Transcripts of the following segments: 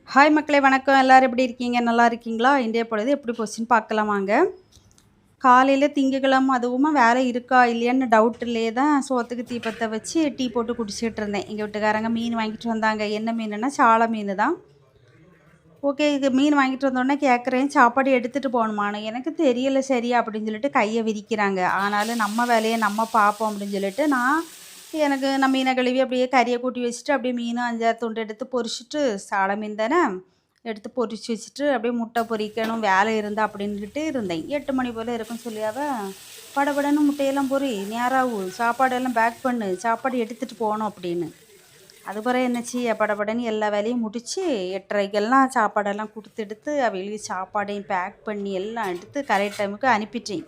Hi மக்களே வணக்கம். எல்லாரும் எப்படி இருக்கீங்க? நல்லா இருக்கீங்களா? இன்றைய பொழுது எப்படி போச்சுன்னு பார்க்கலாம் வாங்க. காலையில திங்கட்கிழமை அதுவுமா வேலை இருக்கா இல்லையான்னு டவுட்லயே தான் சோத்துக்கு தீ பத்த வச்சு டீ போட்டு குடிச்சிட்டு இருந்தேன். எங்க வீட்டுக்காரங்க மீன் வாங்கிட்டு வந்தாங்க. என்ன மீனுன்னா சால மீனு தான். ஓகே இது மீன் வாங்கிட்டு வந்தோனே கேட்குறேன், சாப்பாடு எடுத்துட்டு போகணுமான்னு. எனக்கு தெரியல சரியா அப்படின்னு சொல்லிட்டு கைய விரிக்கிறாங்க. ஆனாலும் நம்ம வேலைய நம்ம பார்ப்போம் அப்படின்னு சொல்லிட்டு நான் மீன கழுவி அப்படியே கறிய கூட்டி வச்சுட்டு, அப்படியே மீனும் 5, 6 துண்டு எடுத்து பொரிச்சுட்டு, சால மீன் தானே எடுத்து பொரிச்சு வச்சுட்டு, அப்படியே முட்டை பொரிக்கணும் வேலை இருந்தா அப்படின்னுட்டு இருந்தேன். 8 மணி போல இருக்குன்னு சொல்லி படபடன்னு முட்டையெல்லாம் பொரி, நேராகும் சாப்பாடெல்லாம் பேக் பண்ணு, சாப்பாடு எடுத்துட்டு போணும் அப்படின்னு. அதுக்கப்புறம் என்னாச்சு படபடன்னு எல்லா வேலையும் முடிச்சு 8:30க்கெல்லாம் சாப்பாடெல்லாம் குடுத்தெடுத்து அவைகளுக்கு சாப்பாடையும் பேக் பண்ணி எல்லாம் எடுத்து கரெக்ட் டைமுக்கு அனுப்பிட்டேன்.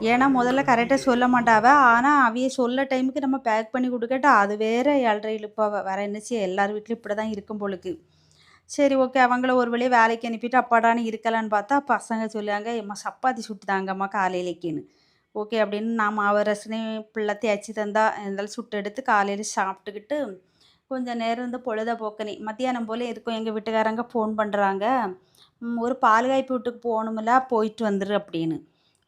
ஏன்னா முதல்ல கரெக்டாக சொல்ல மாட்டாவ. ஆனா அவிய சொல்ல டைமுக்கு நம்ம பேக் பண்ணி குடுக்கட்டா அது வேற 7:30 இழுப்பாவ. வேற என்ன செய்ய எல்லார் வீட்லயும் இப்படி தான் இருக்கும் போலுக்கு. சரி ஓகே அவங்கள ஒரு வழியா வேலைக்கு அனுப்பிட்டு அப்பாடான்னு இருக்கலான்னு பார்த்தா பசங்க சொல்லுவாங்க, "எம்மா சப்பாத்தி சுட்டு தாங்கம்மா காலையிலைக்குன்னு." ஓகே அப்படின்னு நான் மாவு ரசனையும் பிள்ளை தேய்ச்சி தந்தா இருந்தாலும் சுட்டு எடுத்து காலையில சாப்பிட்டுக்கிட்டு கொஞ்சம் நேரம் இருந்து பொழுத போக்கினேன். மத்தியானம் போல இருக்கும் எங்க வீட்டுக்காரங்க ஃபோன் பண்றாங்க. "ஒரு பால் காய்ப்பு வீட்டுக்கு போகணும்ல, போயிட்டு வந்துரு" அப்படின்னு.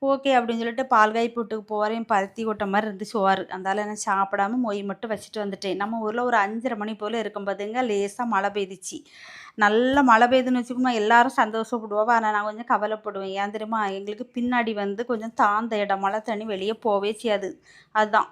ஓகே அப்படின்னு சொல்லிட்டு பால் காய்ப்பு வீட்டுக்கு போறேன். பருத்தி கொட்ட மாரி இருந்துச்சு சோறு. அந்தால நான் சாப்பிடாம மொய் மட்டும் வச்சுட்டு வந்துட்டேன். நம்ம ஊர்ல ஒரு 5:30 மணி போல இருக்கும் பாத்துங்க, லேசா மழை பெய்துச்சு. நல்லா மழை பெய்யுதுன்னு வச்சுக்கோங்க, எல்லாரும் சந்தோஷப்படுவாவ. ஆனா நான் கொஞ்சம் கவலைப்படுவேன். ஏன் தெரியுமா? எங்களுக்கு பின்னாடி வந்து கொஞ்சம் தாழ்ந்த இடம். மழை தண்ணி வெளிய போவே செய்யாது. அதுதான்.